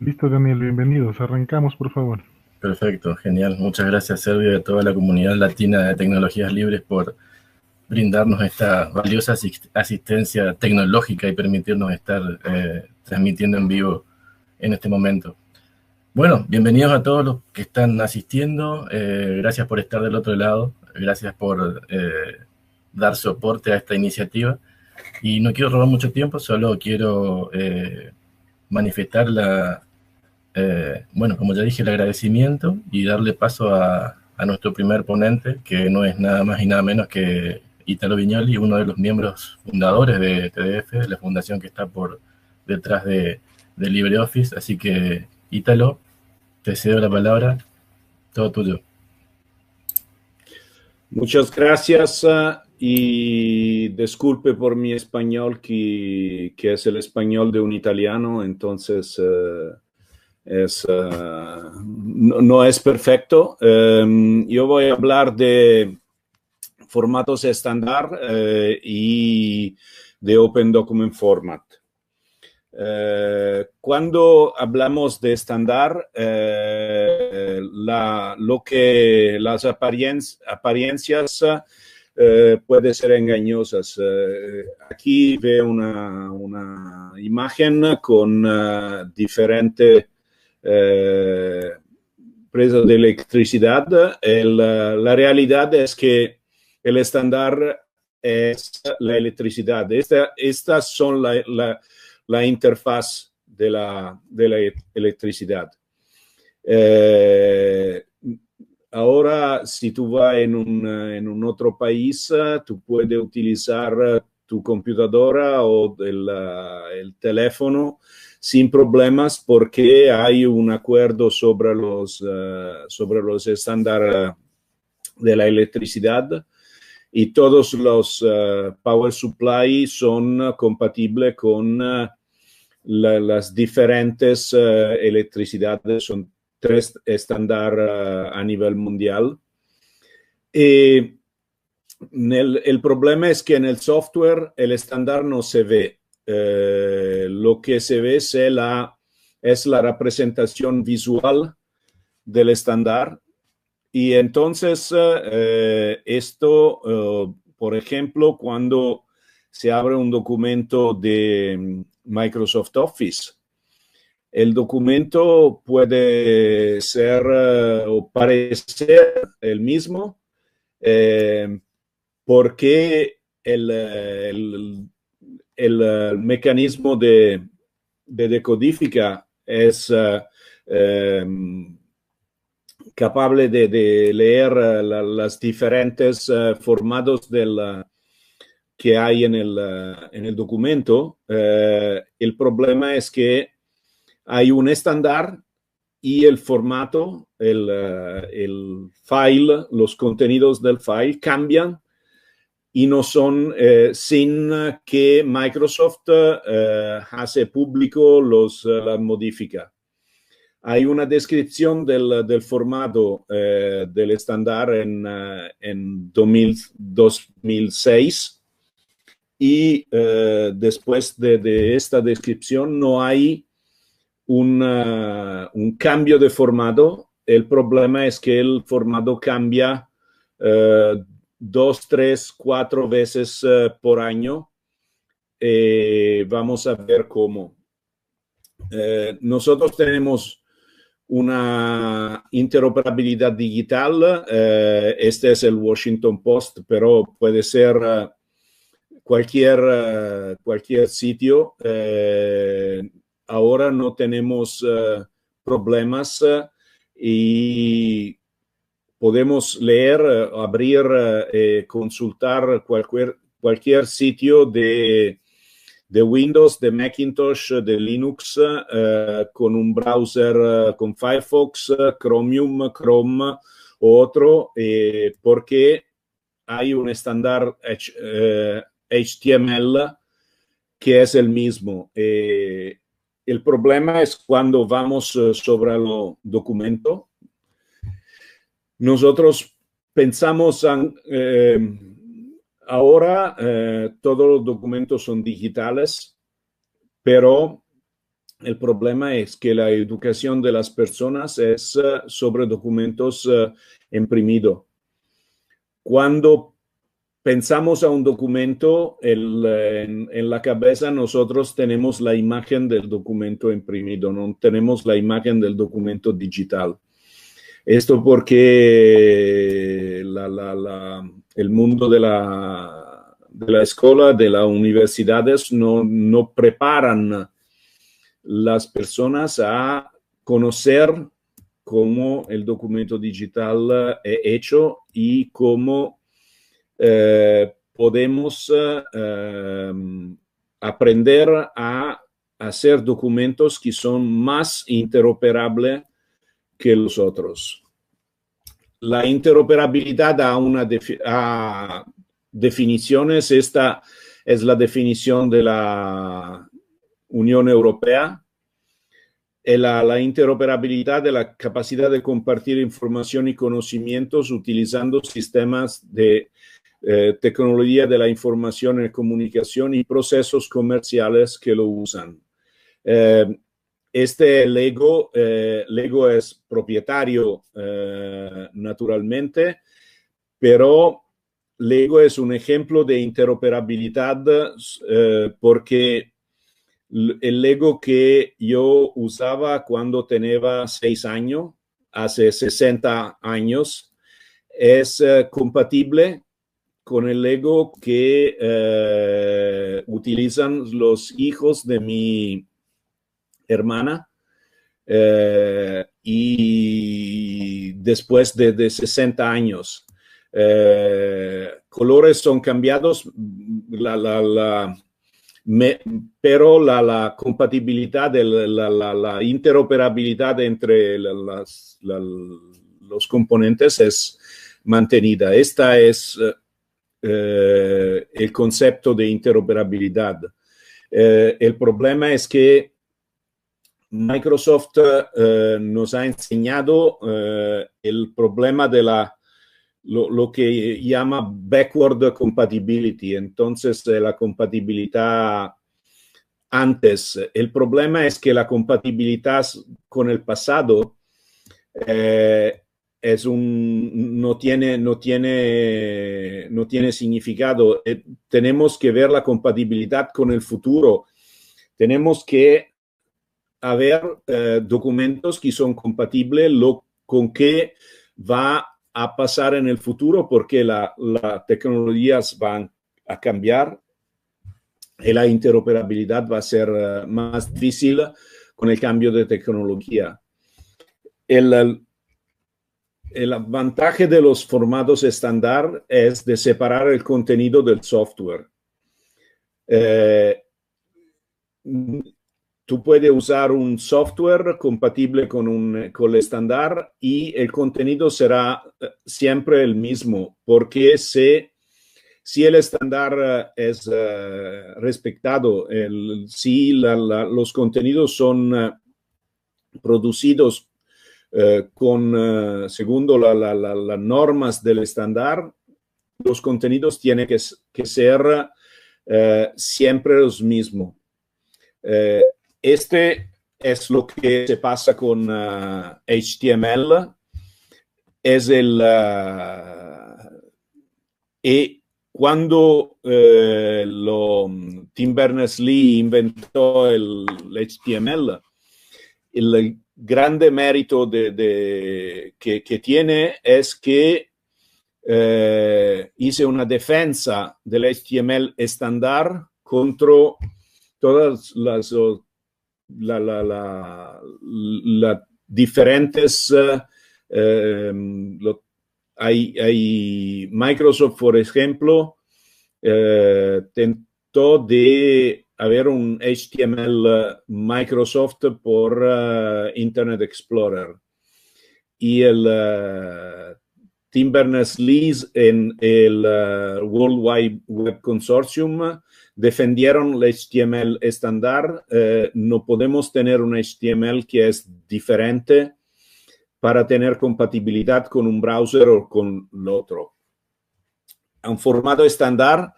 Listo, Daniel, bienvenidos. Arrancamos, por favor. Perfecto, genial. Muchas gracias, Sergio, y a toda la comunidad latina de tecnologías libres por brindarnos esta valiosa asistencia tecnológica y permitirnos estar transmitiendo en vivo en este momento. Bueno, bienvenidos a todos los que están asistiendo. Gracias por estar del otro lado. Gracias por dar soporte a esta iniciativa. Y no quiero robar mucho tiempo, solo quiero manifestar bueno, como ya dije, el agradecimiento y darle paso a nuestro primer ponente, que no es nada más y nada menos que Italo Viñoli, uno de los miembros fundadores de TDF, la fundación que está por detrás de LibreOffice. Así que, Italo, te cedo la palabra, todo tuyo. Muchas gracias y disculpe por mi español, que es el español de un italiano, entonces no es perfecto. Yo voy a hablar de formatos estándar y de Open Document Format. Cuando hablamos de estándar, las apariencias pueden ser engañosas. Aquí veo una imagen con diferentes presas de electricidad. La realidad es que el estándar es la electricidad. Estas son la interfaz de la electricidad. Ahora, si tú vas en un otro país, tú puedes utilizar tu computadora o el teléfono sin problemas, porque hay un acuerdo sobre los estándares de la electricidad, y todos los power supply son compatibles con las diferentes electricidades. Son 3 estándares a nivel mundial. El problema es que en el software el estándar no se ve. Lo que se ve es la representación visual del estándar. Y entonces esto, por ejemplo, cuando se abre un documento de Microsoft Office, el documento puede ser o parecer el mismo, porque el mecanismo de decodifica es capaz de leer los diferentes formatos que hay en el documento. El problema es que hay un estándar y el formato, el file, los contenidos del file cambian y no son sin que Microsoft hace público las modifica. Hay una descripción del formato del estándar en 2006, y después de esta descripción no hay un cambio de formato. El problema es que el formato cambia 2, 3, 4 veces por año. Vamos a ver cómo. Nosotros tenemos una interoperabilidad digital. Este es el Washington Post, pero puede ser cualquier sitio. Ahora no tenemos problemas y podemos leer, abrir, consultar cualquier sitio de Windows, de Macintosh, de Linux, con un browser, con Firefox, Chromium, Chrome o otro, porque hay un estándar HTML que es el mismo. El problema es cuando vamos sobre el documento. Nosotros pensamos ahora todos los documentos son digitales, pero El problema es que la educación de las personas es sobre documentos imprimidos. Cuando pensamos a un documento, en la cabeza nosotros tenemos la imagen del documento imprimido, no tenemos la imagen del documento digital. Esto porque el mundo de la escuela, de las universidades, no preparan las personas a conocer cómo el documento digital es hecho y cómo podemos aprender a hacer documentos que son más interoperables que los otros. La interoperabilidad a definiciones. Esta es la definición de la Unión Europea. La interoperabilidad es la capacidad de compartir información y conocimientos utilizando sistemas de tecnología de la información y comunicación y procesos comerciales que lo usan. Lego es propietario naturalmente, pero Lego es un ejemplo de interoperabilidad porque el Lego que yo usaba cuando tenía 6 años, hace 60 años, es compatible con el Lego que utilizan los hijos de mi hermana y después de 60 años. Colores son cambiados, pero la compatibilidad, la interoperabilidad entre los componentes es mantenida. Esta es el concepto de interoperabilidad. El problema es que Microsoft nos ha enseñado el problema de lo que llama backward compatibility, entonces la compatibilidad antes. El problema es que la compatibilidad con el pasado no tiene significado. Tenemos que ver la compatibilidad con el futuro. Tenemos que haber documentos que son compatibles con qué va a pasar en el futuro, porque las tecnologías van a cambiar y la interoperabilidad va a ser más difícil con el cambio de tecnología. El avantaje de los formatos estándar es de separar el contenido del software. Tú puedes usar un software compatible con el estándar y el contenido será siempre el mismo, porque si el estándar es respetado, si los contenidos son producidos según las normas del estándar, los contenidos tienen que ser siempre los mismos. Este es lo que se pasa con HTML. Y cuando Tim Berners-Lee inventó el HTML, el grande mérito que tiene es que hice una defensa del HTML estándar contra todas las diferentes hay Microsoft, por ejemplo, tentó de haber un HTML Microsoft por Internet Explorer y el Tim Berners-Lee en el World Wide Web Consortium defendieron el HTML estándar. No podemos tener un HTML que es diferente para tener compatibilidad con un browser o con el otro. Un formato estándar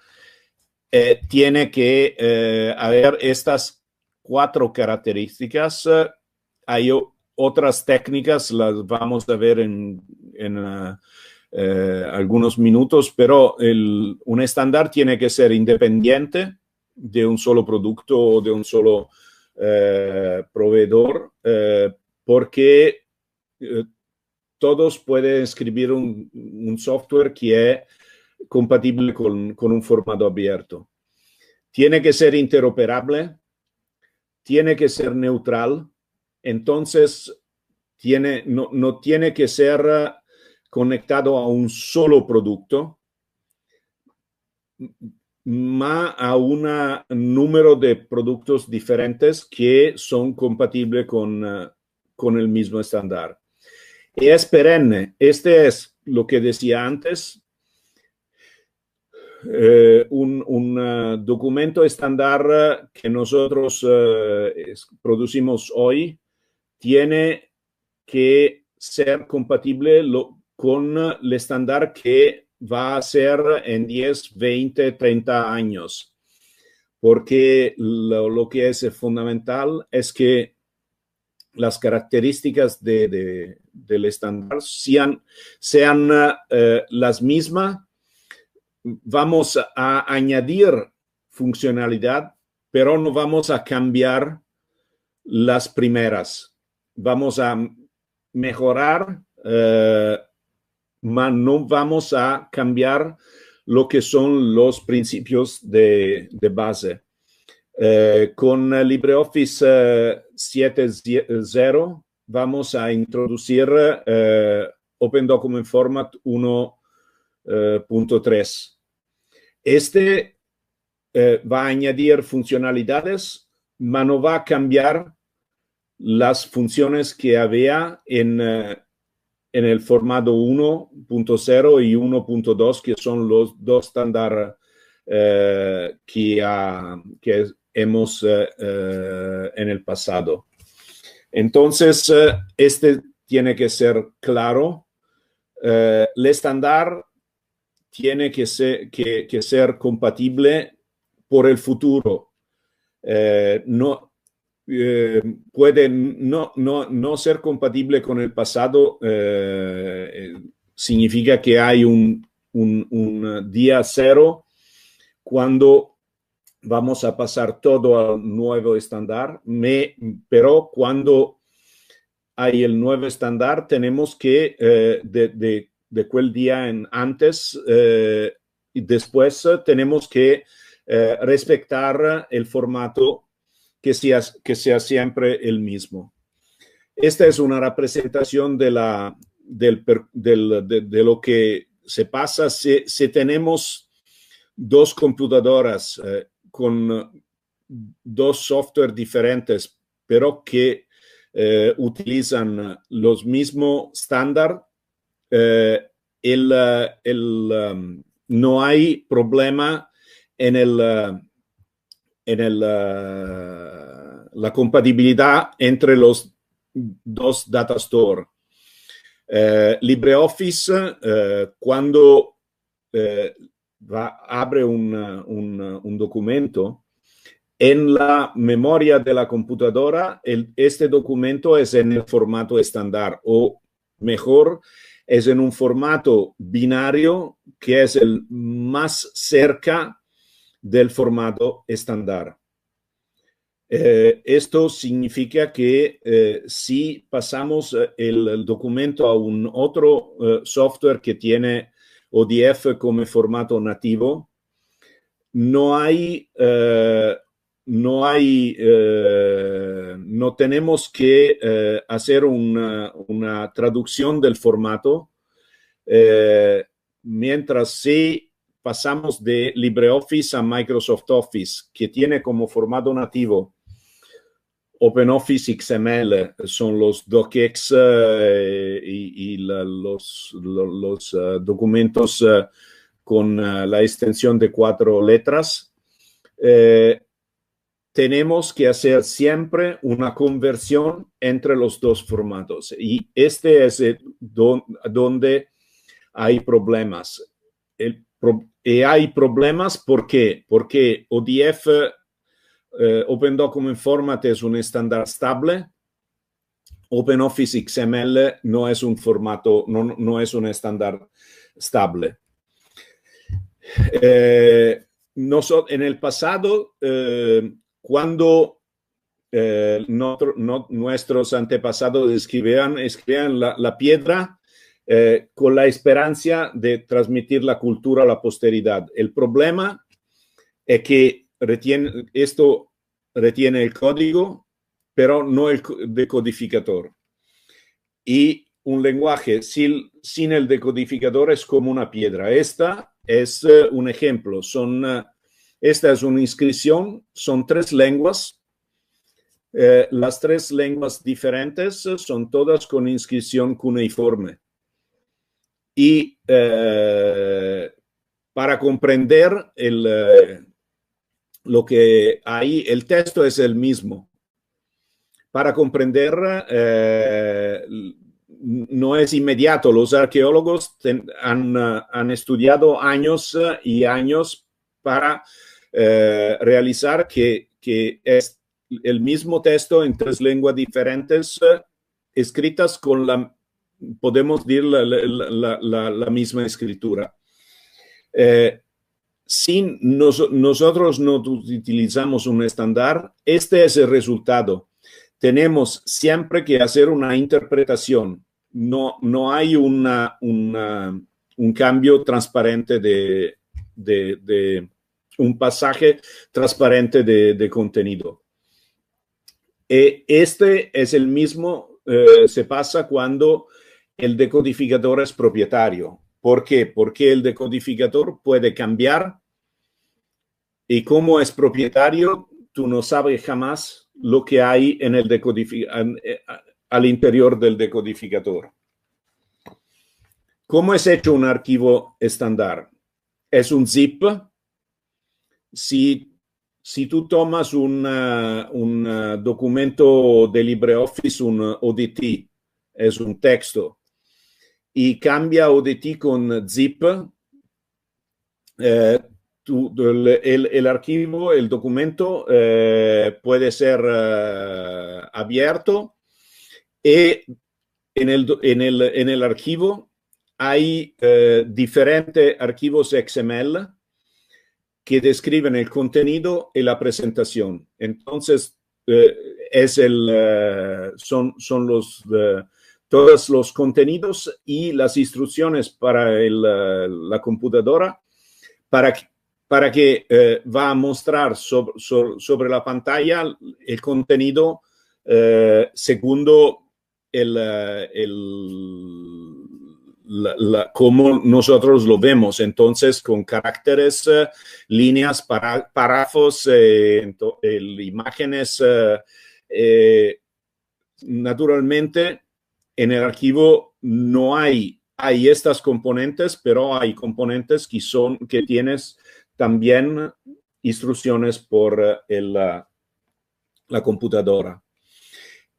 tiene que haber estas 4 características. Hay otras técnicas, las vamos a ver en algunos minutos, pero un estándar tiene que ser independiente de un solo producto o de un solo proveedor, porque todos pueden escribir un software que es compatible con un formato abierto. Tiene que ser interoperable, tiene que ser neutral, entonces no tiene que ser conectado a un solo producto, más a un número de productos diferentes que son compatibles con el mismo estándar. Y es perenne. Este es lo que decía antes. Un documento estándar que nosotros producimos hoy tiene que ser compatible con el estándar que va a ser en 10, 20, 30 años. Porque lo que es fundamental es que las características del estándar sean las mismas. Vamos a añadir funcionalidad, pero no vamos a cambiar las primeras. Vamos a mejorar, pero no vamos a cambiar lo que son los principios de base. Con LibreOffice 7.0 vamos a introducir Open Document Format 1.3. Este va a añadir funcionalidades, pero no va a cambiar las funciones que había en el formato 1.0 y 1.2, que son los dos estándares que hemos en el pasado. Entonces, este tiene que ser claro. El estándar tiene que ser compatible por el futuro. Puede no ser compatible con el pasado. Significa que hay un día cero cuando vamos a pasar todo al nuevo estándar, pero cuando hay el nuevo estándar tenemos que de aquel día antes y después tenemos que respetar el formato que sea siempre el mismo. Esta es una representación de lo que se pasa si tenemos dos computadoras con dos software diferentes, pero que utilizan los mismos estándares. No hay problema en la compatibilidad entre los dos data store. LibreOffice, cuando abre un documento, en la memoria de la computadora, este documento es en el formato estándar, o mejor, es en un formato binario que es el más cerca del formato estándar. Esto significa que si pasamos el documento a un otro software que tiene ODF como formato nativo, no tenemos que hacer una traducción del formato, mientras si pasamos de LibreOffice a Microsoft Office, que tiene como formato nativo OpenOffice XML, son los docx y los documentos con la extensión de 4 letras. Tenemos que hacer siempre una conversión entre los dos formatos. Y este es donde hay problemas. Y hay problemas, ¿por qué? Porque ODF Open Document Format es un estándar estable. OpenOffice XML no es un formato, no es un estándar estable. En el pasado, cuando nuestros antepasados escribían la piedra con la esperanza de transmitir la cultura a la posteridad. El problema es que esto retiene el código, pero no el decodificador. Y un lenguaje sin el decodificador es como una piedra. Esta es un ejemplo. Esta es una inscripción, son 3 lenguas. Las 3 lenguas diferentes son todas con inscripción cuneiforme. Y para comprender lo que hay, el texto es el mismo. Para comprender, no es inmediato. Los arqueólogos han estudiado años y años para realizar que es el mismo texto en 3 lenguas diferentes, escritas con podemos decir, la misma escritura. Si nosotros no utilizamos un estándar, este es el resultado. Tenemos siempre que hacer una interpretación. No hay un cambio transparente de un pasaje transparente de contenido. Este es el mismo, se pasa cuando el decodificador es propietario. ¿Por qué? Porque el decodificador puede cambiar y como es propietario, tú no sabes jamás lo que hay en el al interior del decodificador. ¿Cómo es hecho un archivo estándar? Es un zip. Si tú tomas un documento de LibreOffice, un ODT, es un texto, y cambia ODT con zip, el archivo, el documento puede ser abierto y en el archivo hay diferentes archivos XML que describen el contenido y la presentación. Entonces, son todos los contenidos y las instrucciones para la computadora para que va a mostrar sobre la pantalla el contenido segundo como nosotros lo vemos. Entonces, con caracteres, líneas, párrafos, imágenes. Naturalmente, en el archivo no hay estas componentes, pero hay componentes que tienes también instrucciones por la computadora.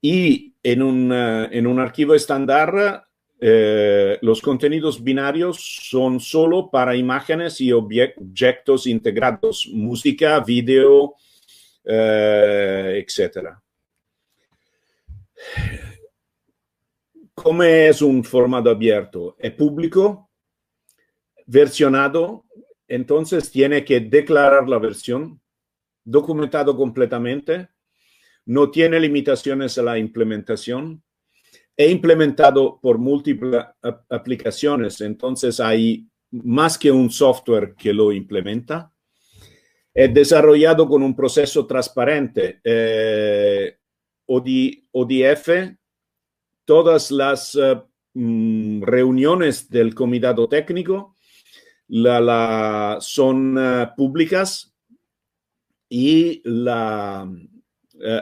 Y en un archivo estándar, los contenidos binarios son solo para imágenes y objetos integrados, música, video, etc. ¿Cómo es un formato abierto? Es público, versionado, entonces tiene que declarar la versión, documentado completamente, no tiene limitaciones a la implementación, e implementado por múltiples aplicaciones, entonces hay más que un software que lo implementa. Es desarrollado con un proceso transparente, ODF. Todas las reuniones del comité técnico son públicas y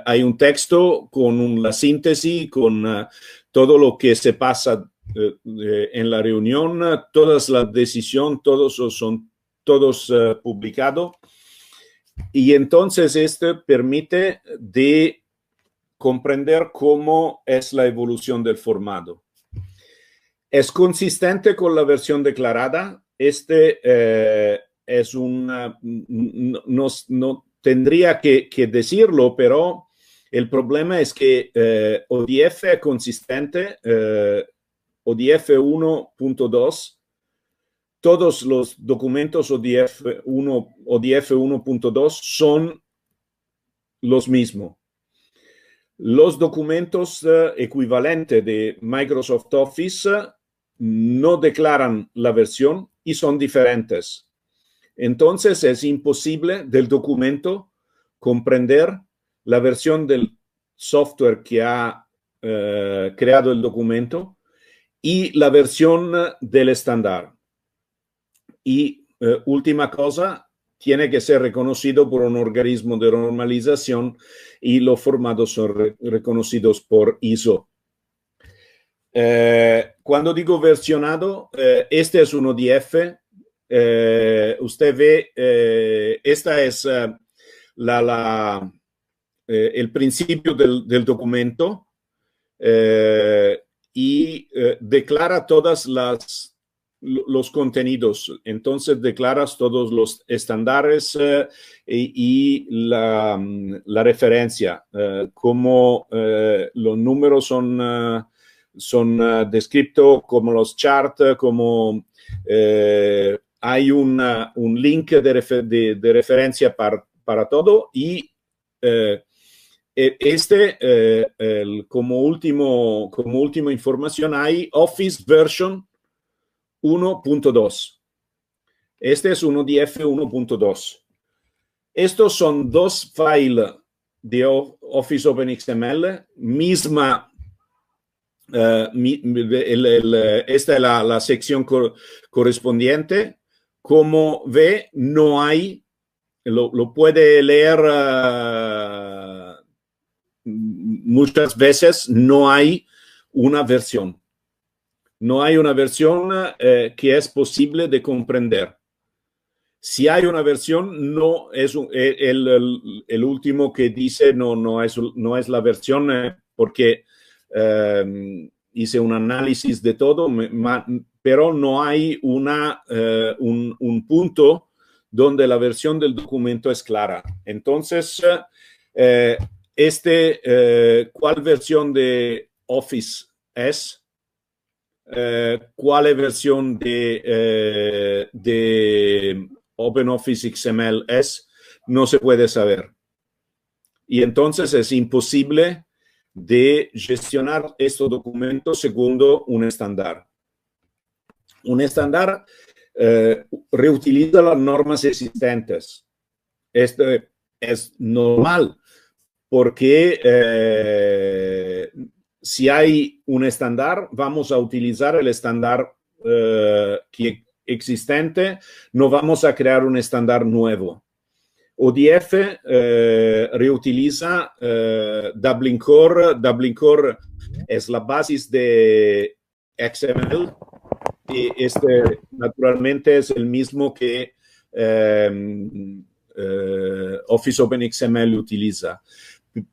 hay un texto con la síntesis, con todo lo que se pasa en la reunión, todas las decisiones, son todos publicados. Y entonces esto permite de comprender cómo es la evolución del formato. Es consistente con la versión declarada. tendría que decirlo, pero el problema es que ODF consistente, ODF 1.2, todos los documentos ODF 1.2 son los mismos. Los documentos equivalentes de Microsoft Office no declaran la versión y son diferentes. Entonces es imposible del documento comprender la versión del software que ha creado el documento y la versión del estándar. Y última cosa, tiene que ser reconocido por un organismo de normalización y los formatos son reconocidos por ISO. Cuando digo versionado, este es un ODF. Usted ve, esta es el principio del documento y declara todas los contenidos. Entonces declaras todos los estándares y la referencia, como los números son descritos, como los charts, como hay un link de referencia para todo y como última información hay Office Version 1.2. Este es un ODF 1.2. Estos son dos files de Office OpenXML, misma. Esta es la sección correspondiente. Como ve, no hay, lo puede leer muchas veces, no hay una versión. No hay una versión que es posible de comprender. Si hay una versión, no es el último que dice no es la versión porque hice un análisis de todo, pero no hay un punto donde la versión del documento es clara. Entonces, ¿cuál versión de Office es? ¿Cuál versión de OpenOffice XML es? No se puede saber. Y entonces es imposible de gestionar estos documentos según un estándar. Un estándar reutiliza las normas existentes. Esto es normal porque si hay un estándar, vamos a utilizar el estándar existente, no vamos a crear un estándar nuevo. ODF reutiliza Dublin Core. Dublin Core es la base de XML y naturalmente es el mismo que Office OpenXML utiliza.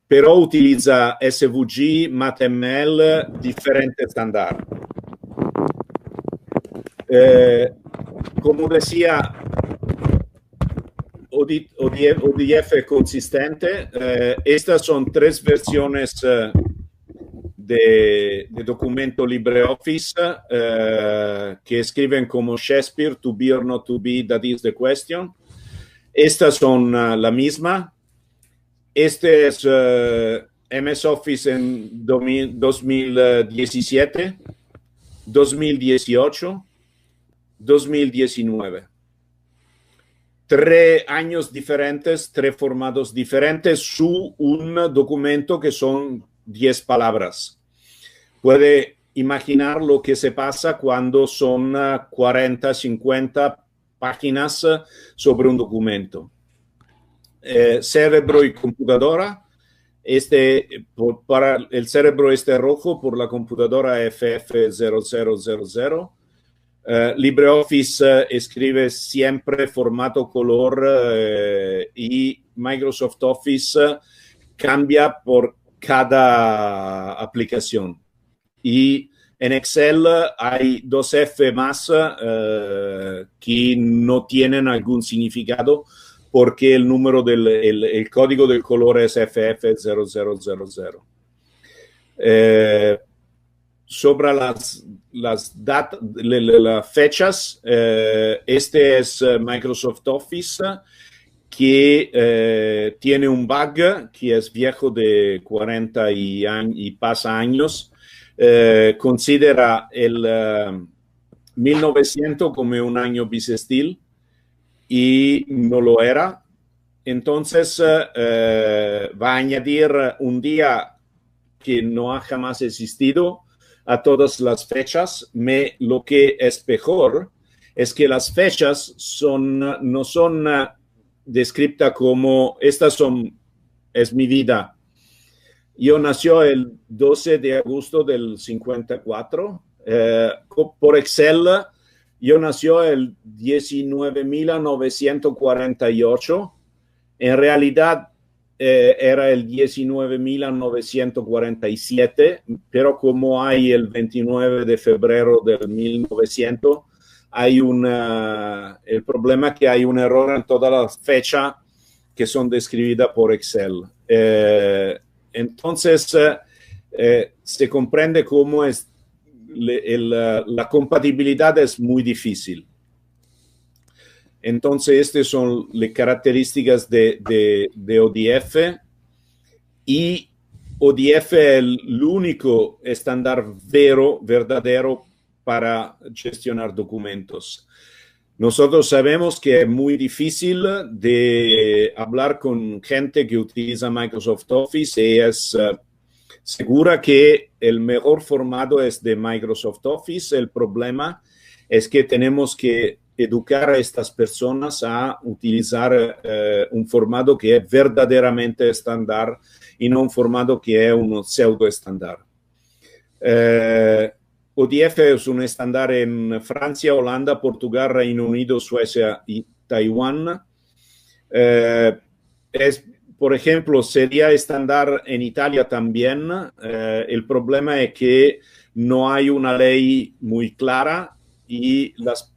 Pero utiliza SVG, MathML, diferentes estándares. Como decía, ODF consistente. Estas son tres versiones de documento LibreOffice que escriben como Shakespeare, to be or not to be, that is the question. Estas son la misma. Este es MS Office en 2017, 2018, 2019. 3 años diferentes, 3 formatos diferentes, un documento que son 10 palabras. Puede imaginar lo que se pasa cuando son 40, 50 páginas sobre un documento. Cerebro y computadora. Para el cerebro rojo, por la computadora FF0000. LibreOffice escribe siempre formato color y Microsoft Office cambia por cada aplicación. Y en Excel hay 2 F más que no tienen algún significado porque el número el código del color es FF0000. Sobre las fechas, este es Microsoft Office, que tiene un bug que es viejo de 40 y pasa años. Considera el 1900 como un año bisestil y no lo era. Entonces va a añadir un día que no ha jamás existido a todas las fechas. Lo que es peor es que las fechas no son descritas como es mi vida. Yo nació el 12 de agosto del 54. Por Excel, yo nació el 19.948. En realidad era el 19.947, pero como hay el 29 de febrero del 1900, hay el problema es que hay un error en todas las fechas que son descritas por Excel. Entonces, se comprende cómo es la compatibilidad es muy difícil. Entonces, estas son las características de ODF, y ODF es el único estándar verdadero para gestionar documentos. Nosotros sabemos que es muy difícil de hablar con gente que utiliza Microsoft Office y es segura que el mejor formato es de Microsoft Office. El problema es que tenemos que educar a estas personas a utilizar un formato que es verdaderamente estándar y no un formato que es un pseudo estándar. ODF es un estándar en Francia, Holanda, Portugal, Reino Unido, Suecia y Taiwán. Por ejemplo, sería estándar en Italia también. El problema es que no hay una ley muy clara y las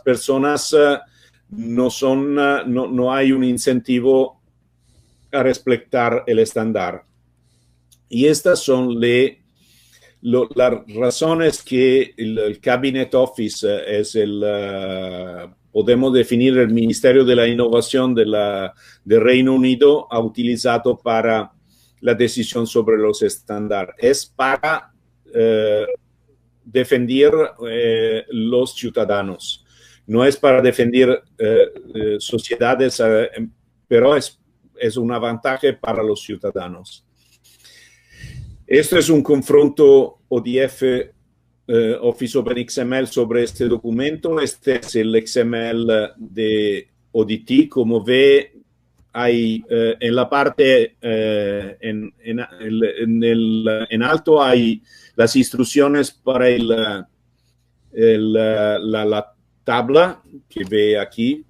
personas no hay un incentivo a respetar el estándar. Y estas son las razones que el Cabinet Office es podemos definir el Ministerio de la Innovación de Reino Unido ha utilizado para la decisión sobre los estándares. Es para defender los ciudadanos. No es para defender sociedades, pero es un ventaja para los ciudadanos. Esto es un confronto ODF Office OpenXML sobre este documento. Este es el XML de ODT. Como ve, hay en la parte en alto hay las instrucciones para la tabla que ve aquí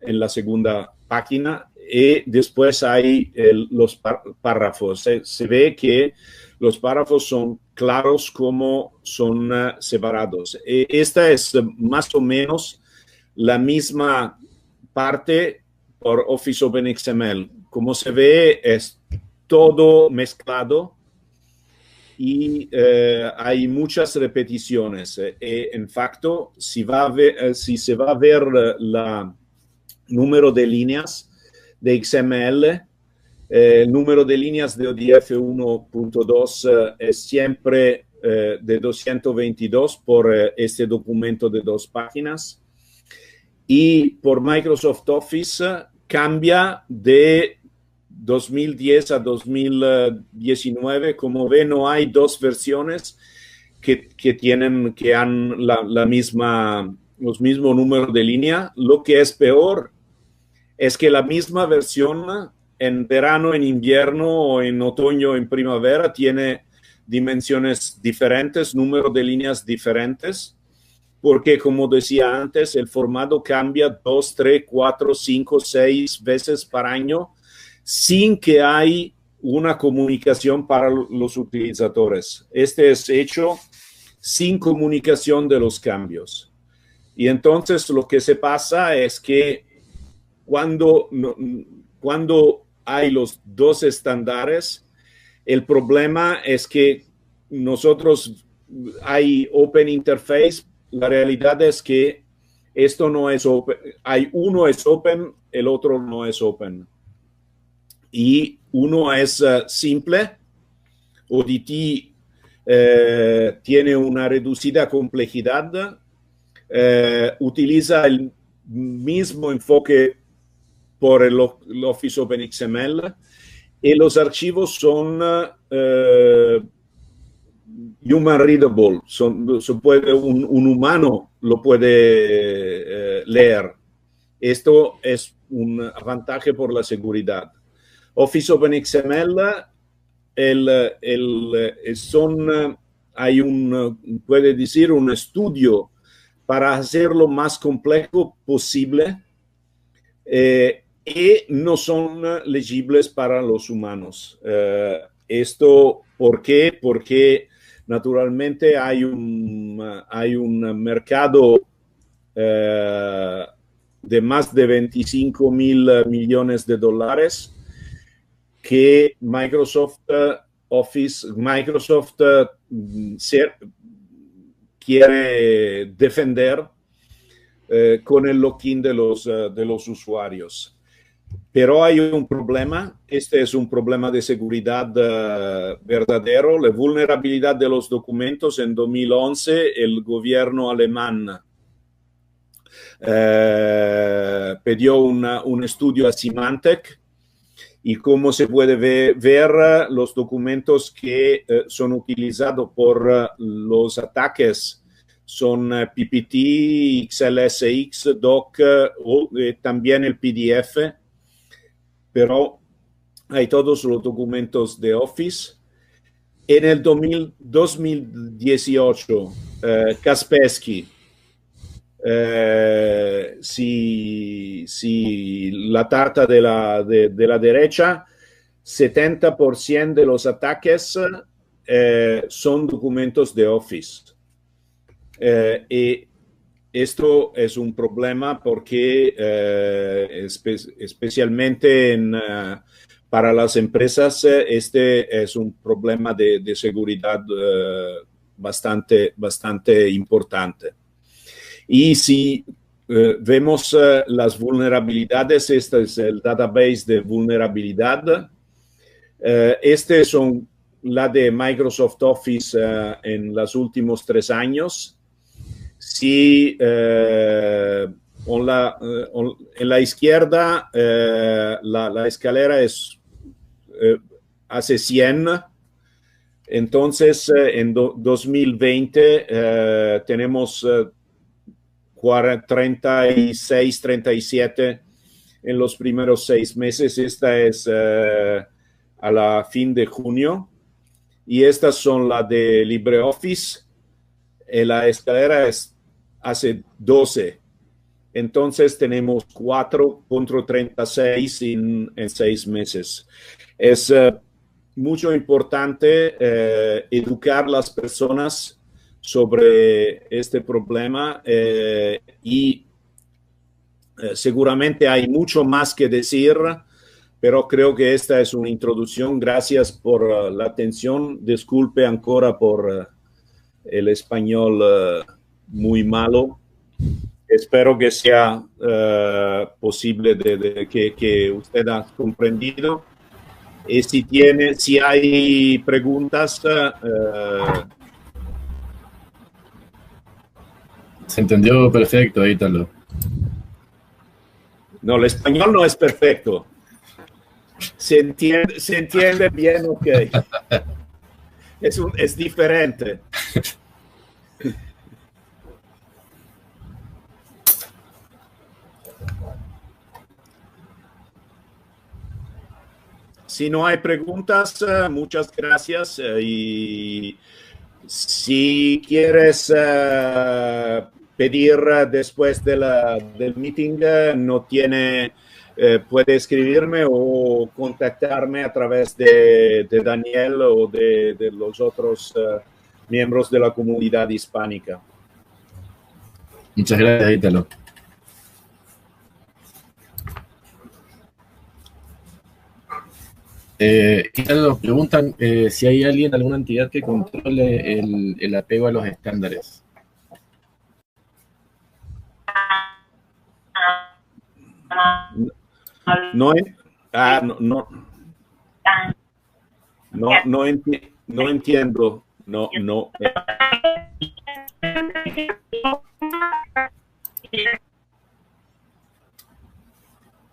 en la segunda página, y después hay los párrafos. Se ve que los párrafos son claros como son separados. Esta es más o menos la misma parte por Office OpenXML. Como se ve, es todo mezclado y hay muchas repeticiones. En facto, si se va a ver el número de líneas de XML, el número de líneas de ODF 1.2 es siempre de 222 por este documento de 2 páginas. Y por Microsoft Office cambia de 2010 a 2019. Como ve, no hay 2 versiones que han los mismos números de línea. Lo que es peor es que la misma versión en verano, en invierno, o en otoño, en primavera, tiene dimensiones diferentes, número de líneas diferentes, porque, como decía antes, el formato cambia 2, 3, 4, 5, 6 veces por año sin que haya una comunicación para los utilizadores. Este es hecho sin comunicación de los cambios. Y entonces lo que se pasa es que cuando hay los dos estándares, el problema es que nosotros hay Open Interface, la realidad es que esto no es open, hay uno es open, el otro no es open. Y uno es simple, ODT tiene una reducida complejidad, utiliza el mismo enfoque por el Office OpenXML y los archivos son human readable, un humano lo puede leer. Esto es un avantaje por la seguridad. Office OpenXML hay puede decir, un estudio para hacerlo más complejo posible y no son legibles para los humanos. ¿Esto por qué? Porque naturalmente hay un mercado de más de 25 mil millones de dólares que Microsoft quiere defender con el login de los usuarios. Pero hay un problema, este es un problema de seguridad verdadero, la vulnerabilidad de los documentos. En 2011 el gobierno alemán pidió un estudio a Symantec, y como se puede ver, los documentos que son utilizados por los ataques son PPT, XLSX, DOC, también el PDF, pero hay todos los documentos de Office. En el 2018, Kaspersky, si la tarta de la derecha, 70% de los ataques son documentos de Office. Y esto es un problema porque especialmente para las empresas este es un problema de seguridad bastante importante. Y si vemos las vulnerabilidades, este es el database de vulnerabilidad. Este son la de Microsoft Office en los últimos 3 años. Si en la izquierda la escalera es hace 100, entonces en 2020 tenemos 36, 37 en los primeros 6 meses. Esta es a la fin de junio, y estas son las de LibreOffice. La escalera es hace 12. Entonces tenemos 4 contra 36 en 6 meses. Es mucho importante educar a las personas sobre este problema y seguramente hay mucho más que decir, pero creo que esta es una introducción. Gracias por la atención. Disculpe ancora por el español muy malo. Espero que sea posible que usted ha comprendido. Y si hay preguntas... Se entendió perfecto, Ítalo. No, el español no es perfecto. Se entiende bien, ok. Es diferente. Si no hay preguntas, muchas gracias. Y si quieres pedir después del meeting, puede escribirme o contactarme a través de Daniel o de los otros miembros de la comunidad hispánica. Muchas gracias, Ítalo. Y claro, nos preguntan si hay alguien, alguna entidad que controle el apego a los estándares. No, no entiendo. No.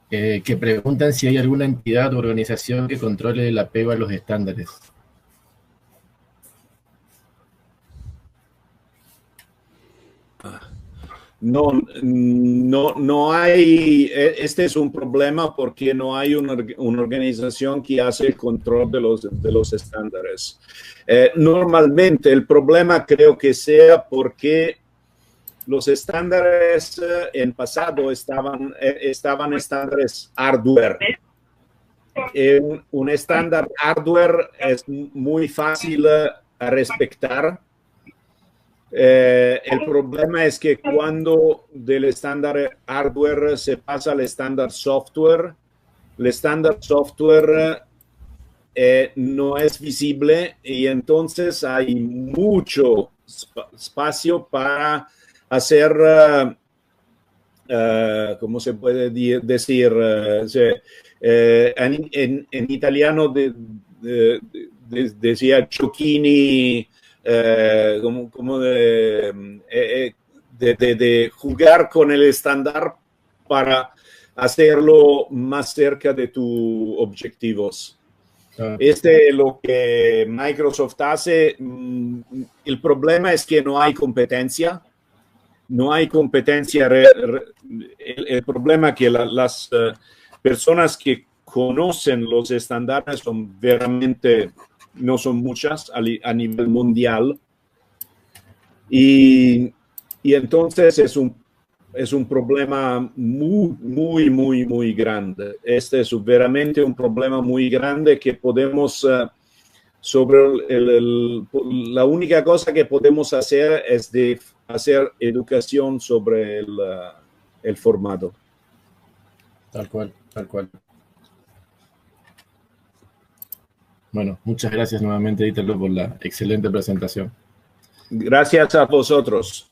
Que preguntan si hay alguna entidad o organización que controle el apego a los estándares. No hay, este es un problema porque no hay una organización que hace el control de los estándares. Normalmente el problema creo que sea porque los estándares en pasado estaban estándares hardware. Un estándar hardware es muy fácil a respetar. El problema es que cuando del estándar hardware se pasa al estándar software, el estándar software no es visible y entonces hay mucho espacio para hacer, ¿cómo se puede decir? En italiano decía Ciocchini, como de jugar con el estándar para hacerlo más cerca de tus objetivos. Este es lo que Microsoft hace. El problema es que no hay competencia. No hay competencia. El problema es que las personas que conocen los estándares son veramente, no son muchas a nivel mundial. Y entonces es un problema muy grande. Este es veramente un problema muy grande que podemos, la única cosa que podemos hacer es de hacer educación sobre el formato. Tal cual, tal cual. Bueno, muchas gracias nuevamente, Ítalo, por la excelente presentación. Gracias a vosotros.